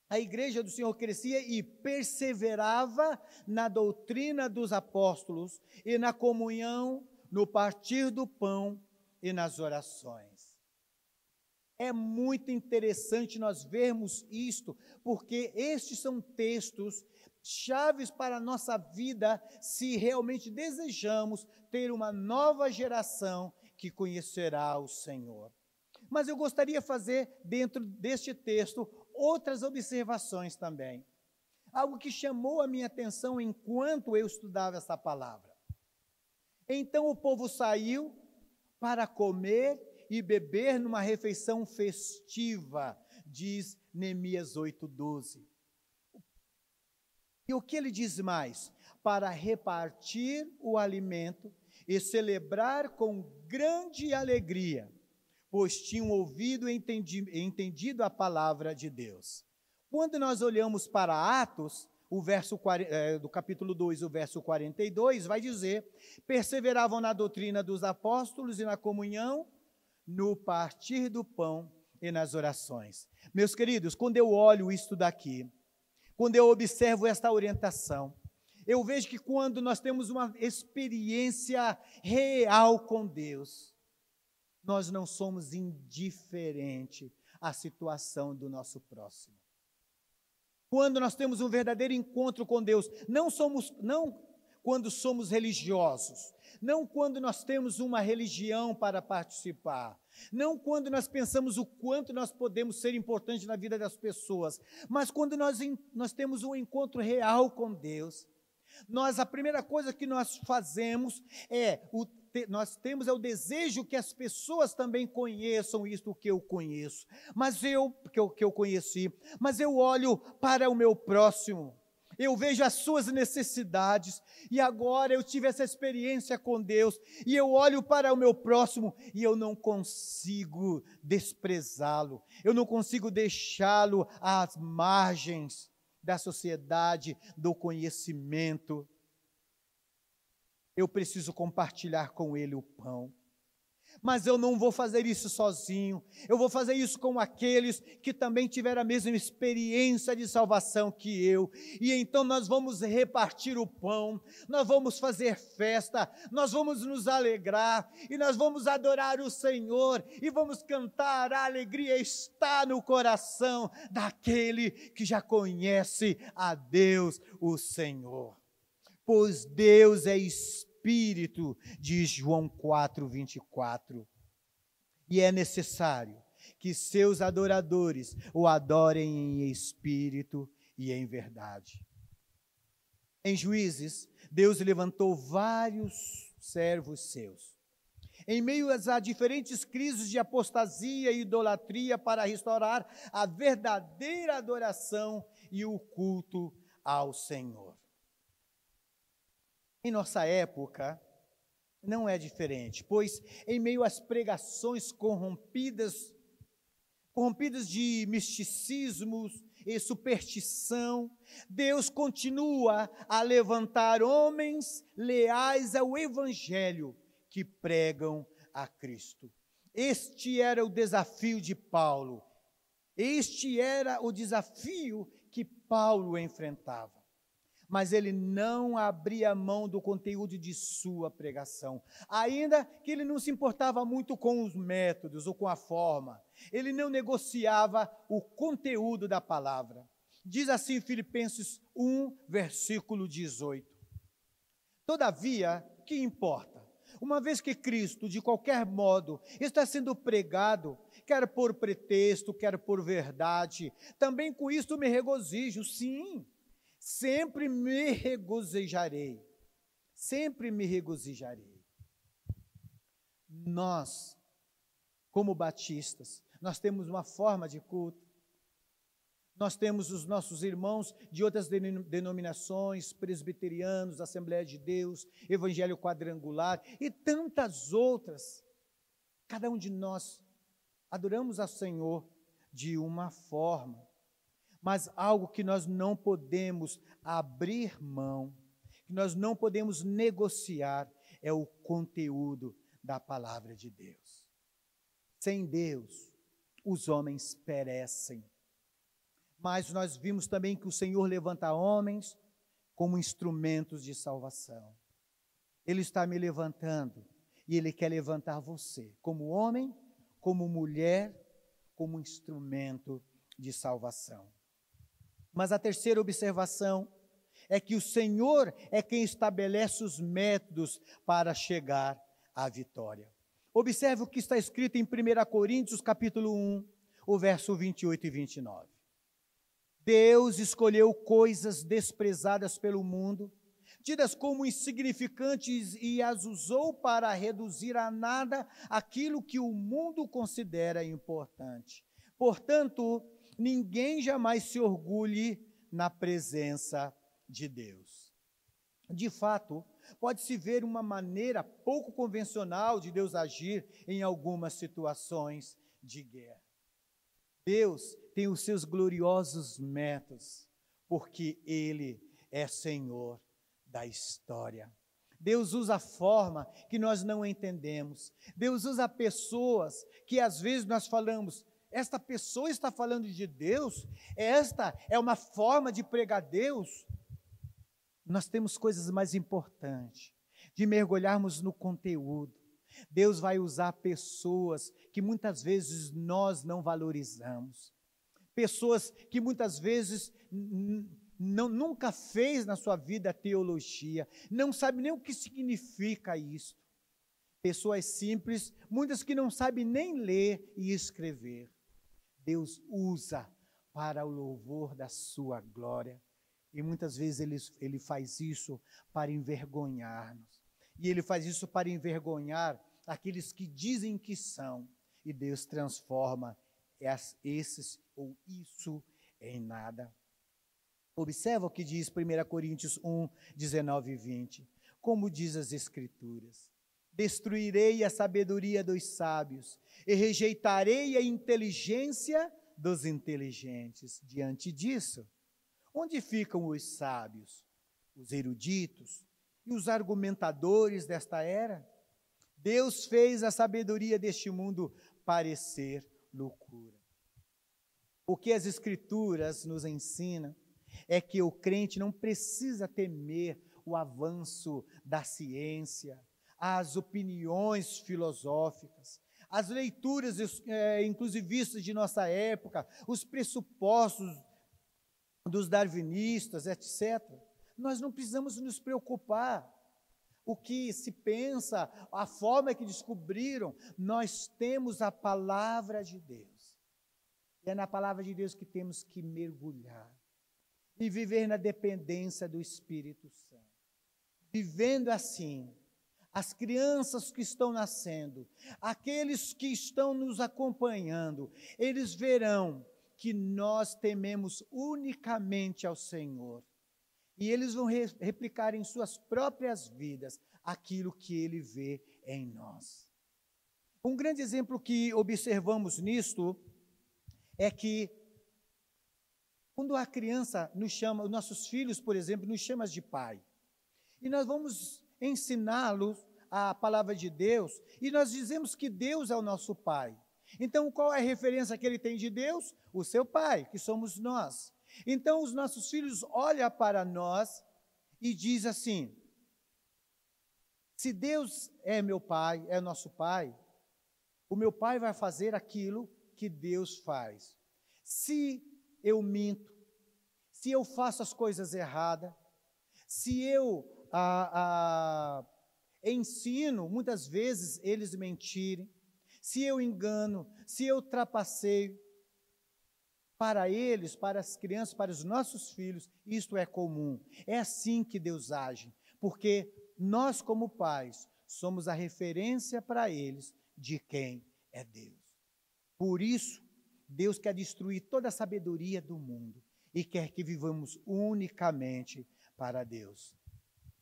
a igreja do Senhor crescia e perseverava na doutrina dos apóstolos e na comunhão, no partir do pão e nas orações. É muito interessante nós vermos isto, porque estes são textos chaves para a nossa vida, se realmente desejamos ter uma nova geração que conhecerá o Senhor. Mas eu gostaria de fazer, dentro deste texto, outras observações também. Algo que chamou a minha atenção enquanto eu estudava essa palavra. Então o povo saiu para comer e beber numa refeição festiva, diz Neemias 8:12. E o que ele diz mais? Para repartir o alimento e celebrar com grande alegria, pois tinham ouvido e entendido a palavra de Deus. Quando nós olhamos para Atos, do capítulo 2, o verso 42, vai dizer: perseveravam na doutrina dos apóstolos e na comunhão, no partir do pão e nas orações. Meus queridos, quando eu olho isto daqui, quando eu observo esta orientação, eu vejo que quando nós temos uma experiência real com Deus, nós não somos indiferentes à situação do nosso próximo. Quando nós temos um verdadeiro encontro com Deus, não quando somos religiosos, não quando nós temos uma religião para participar, não quando nós pensamos o quanto nós podemos ser importantes na vida das pessoas, mas quando nós temos um encontro real com Deus, a primeira coisa que nós fazemos nós temos o desejo que as pessoas também conheçam isto que eu conheço, que eu conheci, mas eu olho para o meu próximo. Eu vejo as suas necessidades, e agora eu tive essa experiência com Deus, e eu olho para o meu próximo, e eu não consigo desprezá-lo, eu não consigo deixá-lo às margens da sociedade, do conhecimento. Eu preciso compartilhar com ele o pão. Mas eu não vou fazer isso sozinho, eu vou fazer isso com aqueles que também tiveram a mesma experiência de salvação que eu, e então nós vamos repartir o pão, nós vamos fazer festa, nós vamos nos alegrar, e nós vamos adorar o Senhor, e vamos cantar. A alegria está no coração daquele que já conhece a Deus, o Senhor, pois Deus é Espírito, diz João 4:24, e é necessário que seus adoradores o adorem em espírito e em verdade. Em Juízes, Deus levantou vários servos seus, em meio a diferentes crises de apostasia e idolatria, para restaurar a verdadeira adoração e o culto ao Senhor. Em nossa época, não é diferente, pois em meio às pregações corrompidas de misticismos e superstição, Deus continua a levantar homens leais ao Evangelho que pregam a Cristo. Este era o desafio de Paulo, este era o desafio que Paulo enfrentava. Mas ele não abria mão do conteúdo de sua pregação, ainda que ele não se importava muito com os métodos ou com a forma, ele não negociava o conteúdo da palavra. Diz assim Filipenses 1, versículo 18: todavia, que importa? Uma vez que Cristo, de qualquer modo, está sendo pregado, quer por pretexto, quer por verdade, também com isto me regozijo, sim. Sempre me regozijarei, sempre me regozijarei. Nós, como batistas, nós temos uma forma de culto, nós temos os nossos irmãos de outras denominações, presbiterianos, Assembleia de Deus, Evangelho Quadrangular e tantas outras. Cada um de nós adoramos ao Senhor de uma forma. Mas algo que nós não podemos abrir mão, que nós não podemos negociar, é o conteúdo da palavra de Deus. Sem Deus, os homens perecem. Mas nós vimos também que o Senhor levanta homens como instrumentos de salvação. Ele está me levantando e Ele quer levantar você, como homem, como mulher, como instrumento de salvação. Mas a terceira observação é que o Senhor é quem estabelece os métodos para chegar à vitória. Observe o que está escrito em 1 Coríntios, capítulo 1, o verso 28 e 29. Deus escolheu coisas desprezadas pelo mundo, tidas como insignificantes, e as usou para reduzir a nada aquilo que o mundo considera importante. Portanto, ninguém jamais se orgulhe na presença de Deus. De fato, pode-se ver uma maneira pouco convencional de Deus agir em algumas situações de guerra. Deus tem os seus gloriosos métodos, porque Ele é Senhor da história. Deus usa a forma que nós não entendemos. Deus usa pessoas que às vezes nós falamos, esta pessoa está falando de Deus, esta é uma forma de pregar Deus. Nós temos coisas mais importantes, de mergulharmos no conteúdo. Deus vai usar pessoas que muitas vezes nós não valorizamos, pessoas que muitas vezes nunca fez na sua vida teologia, não sabe nem o que significa isso. Pessoas simples, muitas que não sabem nem ler e escrever. Deus usa para o louvor da sua glória. E muitas vezes Ele faz isso para envergonhar-nos. E Ele faz isso para envergonhar aqueles que dizem que são. E Deus transforma esses ou isso em nada. Observa o que diz 1 Coríntios 1, 19 e 20. Como diz as Escrituras: destruirei a sabedoria dos sábios e rejeitarei a inteligência dos inteligentes. Diante disso, onde ficam os sábios, os eruditos e os argumentadores desta era? Deus fez a sabedoria deste mundo parecer loucura. O que as Escrituras nos ensinam é que o crente não precisa temer o avanço da ciência, as opiniões filosóficas, as leituras inclusivistas de nossa época, os pressupostos dos darwinistas, etc. Nós não precisamos nos preocupar. O que se pensa, a forma que descobriram, nós temos a palavra de Deus. E é na palavra de Deus que temos que mergulhar e viver na dependência do Espírito Santo. Vivendo assim, as crianças que estão nascendo, aqueles que estão nos acompanhando, eles verão que nós tememos unicamente ao Senhor. E eles vão replicar em suas próprias vidas aquilo que Ele vê em nós. Um grande exemplo que observamos nisto é que quando a criança nos chama, os nossos filhos, por exemplo, nos chamam de pai, e nós vamos ensiná-los a palavra de Deus, e nós dizemos que Deus é o nosso pai. Então, qual é a referência que ele tem de Deus? O seu pai, que somos nós. Então, os nossos filhos olham para nós e dizem assim: se Deus é meu pai, é nosso pai, o meu pai vai fazer aquilo que Deus faz. Se eu minto, se eu faço as coisas erradas, se eu ensino, muitas vezes, eles mentirem, se eu engano, se eu trapaceio, para eles, para as crianças, para os nossos filhos, isto é comum. É assim que Deus age, porque nós, como pais, somos a referência para eles de quem é Deus. Por isso, Deus quer destruir toda a sabedoria do mundo e quer que vivamos unicamente para Deus.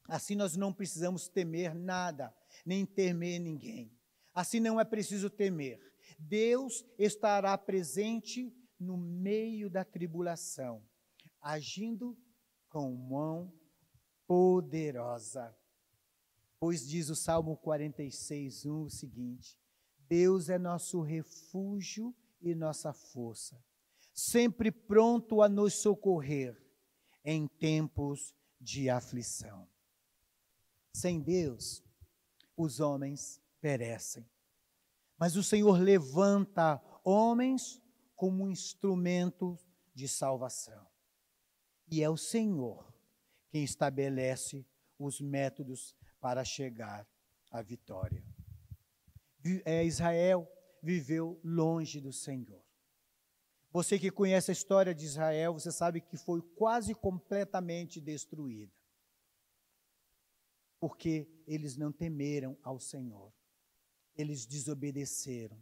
Assim nós não precisamos temer nada, nem temer ninguém. Assim não é preciso temer. Deus estará presente no meio da tribulação, agindo com mão poderosa. Pois diz o Salmo 46:1 o seguinte: Deus é nosso refúgio e nossa força, sempre pronto a nos socorrer em tempos de aflição. Sem Deus, os homens perecem, mas o Senhor levanta homens como um instrumento de salvação. E é o Senhor quem estabelece os métodos para chegar à vitória. Israel viveu longe do Senhor. Você que conhece a história de Israel, você sabe que foi quase completamente destruída, porque eles não temeram ao Senhor. Eles desobedeceram.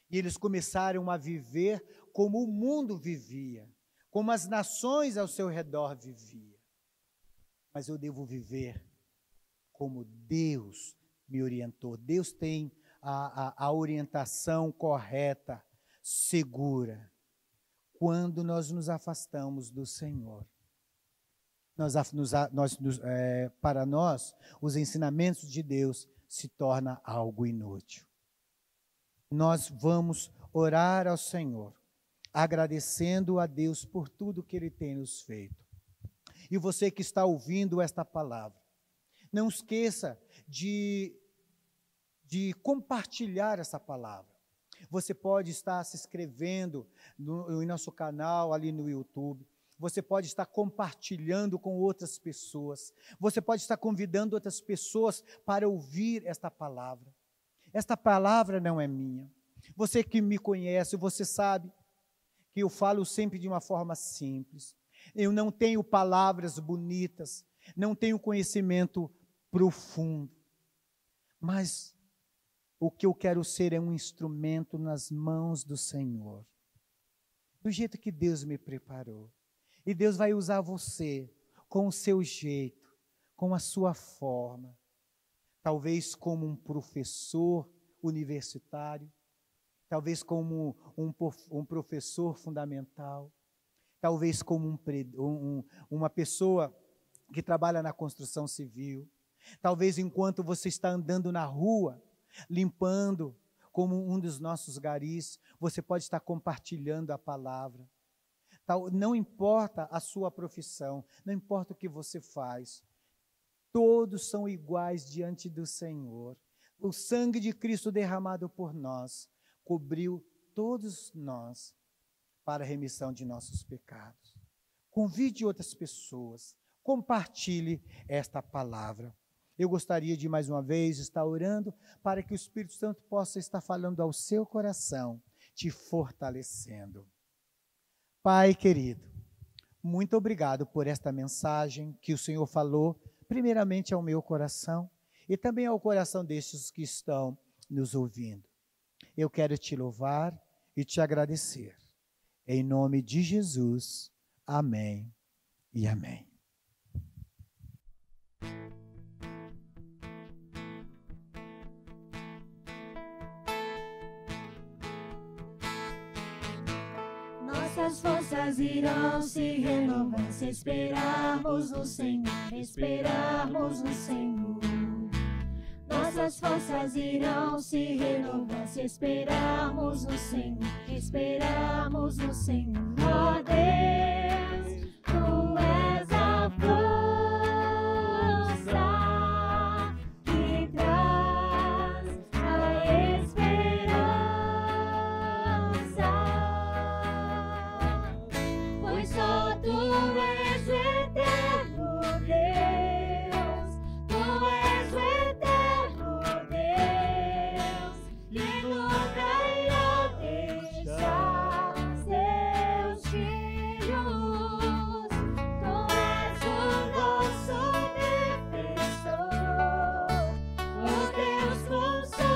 E eles começaram a viver como o mundo vivia, como as nações ao seu redor viviam. Mas eu devo viver como Deus me orientou. Deus tem a orientação correta, segura. Quando nós nos afastamos do Senhor, para nós, os ensinamentos de Deus se tornam algo inútil. Nós vamos orar ao Senhor, agradecendo a Deus por tudo que Ele tem nos feito. E você que está ouvindo esta palavra, não esqueça de compartilhar essa palavra. Você pode estar se inscrevendo no nosso canal ali no YouTube. Você pode estar compartilhando com outras pessoas. Você pode estar convidando outras pessoas para ouvir esta palavra. Esta palavra não é minha. Você que me conhece, você sabe que eu falo sempre de uma forma simples. Eu não tenho palavras bonitas, não tenho conhecimento profundo. Mas o que eu quero ser é um instrumento nas mãos do Senhor, do jeito que Deus me preparou. E Deus vai usar você com o seu jeito, com a sua forma. Talvez como um professor universitário, talvez como um professor fundamental, talvez como uma pessoa que trabalha na construção civil, talvez enquanto você está andando na rua, limpando, como um dos nossos garis, você pode estar compartilhando a palavra. Não importa a sua profissão, não importa o que você faz, todos são iguais diante do Senhor. O sangue de Cristo derramado por nós cobriu todos nós para a remissão de nossos pecados. Convide outras pessoas, compartilhe esta palavra. Eu gostaria de mais uma vez estar orando para que o Espírito Santo possa estar falando ao seu coração, te fortalecendo. Pai querido, muito obrigado por esta mensagem que o Senhor falou, primeiramente ao meu coração e também ao coração destes que estão nos ouvindo. Eu quero te louvar e te agradecer. Em nome de Jesus, amém e amém. Nossas forças irão se renovar se esperarmos no Senhor, esperarmos no Senhor. Nossas forças irão se renovar se esperarmos no Senhor, esperarmos no Senhor. Ó Deus, Tu és a força que traz a esperança, pois só Tu és o eterno Deus, Tu és o eterno Deus, que nunca irá deixar seus filhos. Tu és o nosso defensor, o Deus Consolador,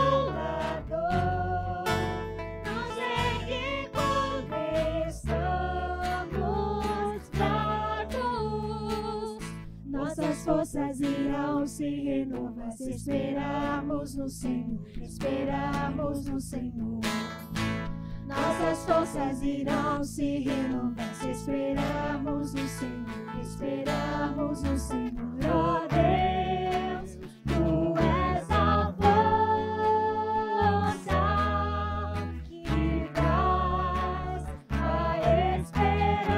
nos ergue quando estamos fracos. Nossas forças irão se renovar se esperarmos no Senhor, esperarmos no Senhor. Nossas forças irão se renovar se esperarmos no Senhor, esperarmos no Senhor. Ó Deus, Tu és a força que traz a esperança,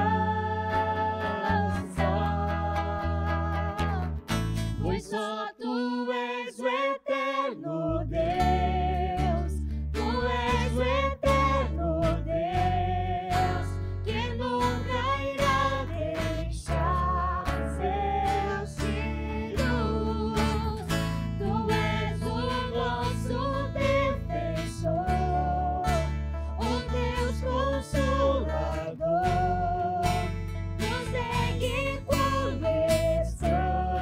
pois só Tu és o eterno Deus, Tu és o eterno Deus, que nunca irá deixar seus filhos. Tu és o nosso defensor, o Deus Consolador, nos ergue quando estamos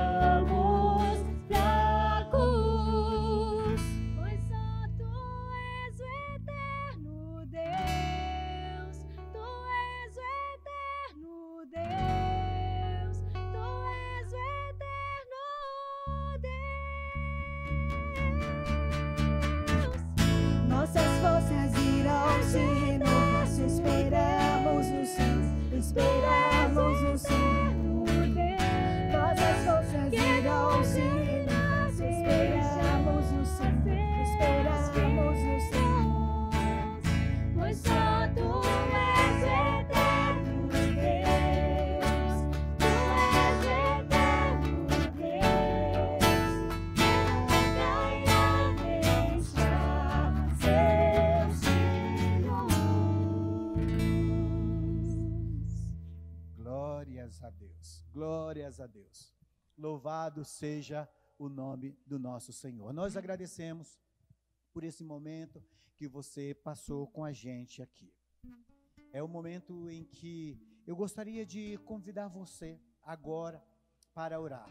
fracos, pois só Tu és o eterno Deus, Tu és o eterno Deus, Tu és o eterno Deus. Nossas forças irão se renovar se esperarmos no Senhor, esperarmos no Senhor. Nossas forças irão se renovar se esperarmos no Senhor, esperarmos no Senhor, pois só Tu és o eterno Deus, Tu és o eterno Deus, que nunca irá deixar seus filhos. Glórias a Deus, glórias a Deus. Louvado seja o nome do nosso Senhor. Nós agradecemos por esse momento que você passou com a gente aqui. É o momento em que eu gostaria de convidar você agora para orar.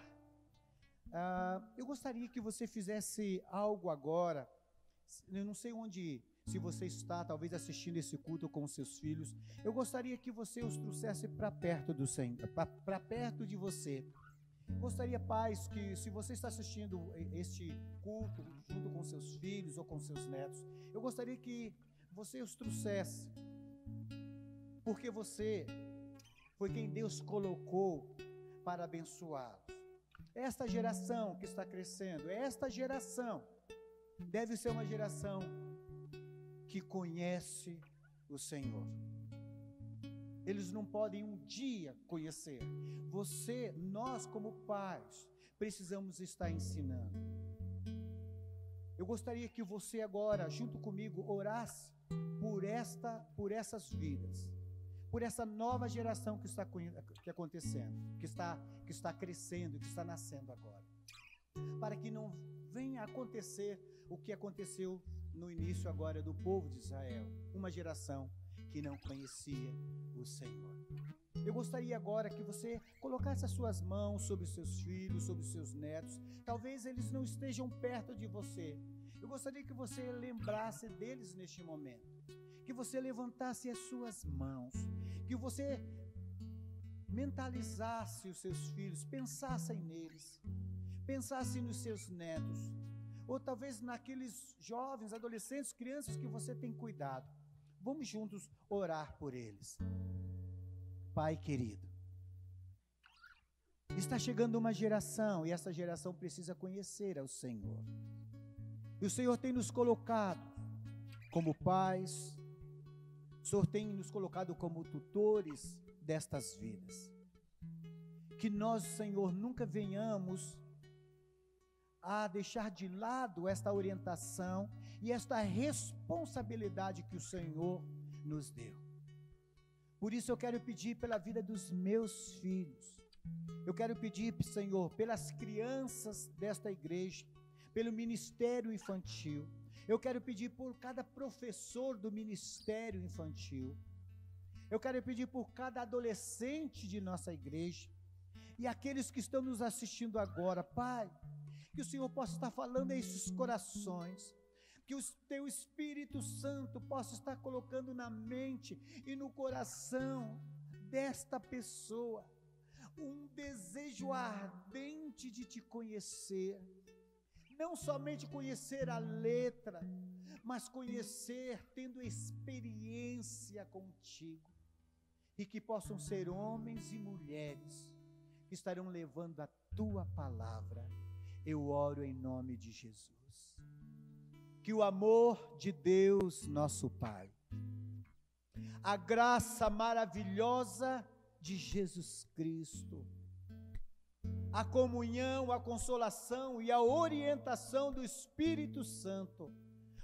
Eu gostaria que você fizesse algo agora. Eu não sei onde se você está talvez assistindo esse culto com os seus filhos, eu gostaria que você os trouxesse para perto do Senhor, para perto de você. Gostaria, pais, que se você está assistindo este culto junto com seus filhos ou com seus netos, eu gostaria que você os trouxesse, porque você foi quem Deus colocou para abençoá-los. Esta geração que está crescendo, esta geração deve ser uma geração que conhece o Senhor. Eles não podem um dia conhecer. Nós como pais, precisamos estar ensinando. Eu gostaria que você agora, junto comigo, orasse por essas vidas, por essa nova geração que está acontecendo, que está crescendo, que está nascendo agora, para que não venha acontecer o que aconteceu no início agora do povo de Israel, uma geração que não conhecia o Senhor. Eu gostaria agora que você colocasse as suas mãos sobre os seus filhos, sobre os seus netos. Talvez eles não estejam perto de você. Eu gostaria que você lembrasse deles neste momento, que você levantasse as suas mãos, que você mentalizasse os seus filhos, pensassem neles, pensasse nos seus netos, ou talvez naqueles jovens, adolescentes, crianças que você tem cuidado. Vamos juntos orar por eles. Pai querido, está chegando uma geração e essa geração precisa conhecer ao Senhor. E o Senhor tem nos colocado como pais, o Senhor tem nos colocado como tutores destas vidas. Que nós, Senhor, nunca venhamos a deixar de lado esta orientação e esta responsabilidade que o Senhor nos deu. Por isso eu quero pedir pela vida dos meus filhos. Eu quero pedir, Senhor, pelas crianças desta igreja, pelo ministério infantil. Eu quero pedir por cada professor do ministério infantil. Eu quero pedir por cada adolescente de nossa igreja e aqueles que estão nos assistindo agora, Pai, que o Senhor possa estar falando a esses corações, que o Teu Espírito Santo possa estar colocando na mente e no coração desta pessoa um desejo ardente de Te conhecer, não somente conhecer a letra, mas conhecer tendo experiência contigo, e que possam ser homens e mulheres que estarão levando a Tua palavra. Eu oro em nome de Jesus. Que o amor de Deus, nosso Pai, a graça maravilhosa de Jesus Cristo, a comunhão, a consolação e a orientação do Espírito Santo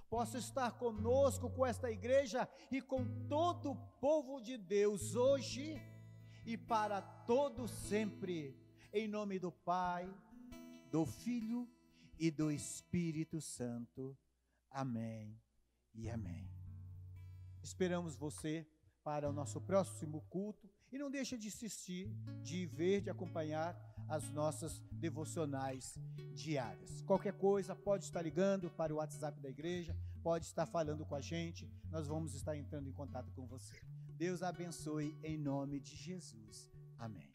possa estar conosco, com esta igreja e com todo o povo de Deus, hoje e para todo sempre, em nome do Pai, do Filho e do Espírito Santo. Amém e amém. Esperamos você para o nosso próximo culto e não deixa de assistir, de ver, de acompanhar as nossas devocionais diárias. Qualquer coisa, pode estar ligando para o WhatsApp da igreja, pode estar falando com a gente, nós vamos estar entrando em contato com você. Deus abençoe em nome de Jesus. Amém.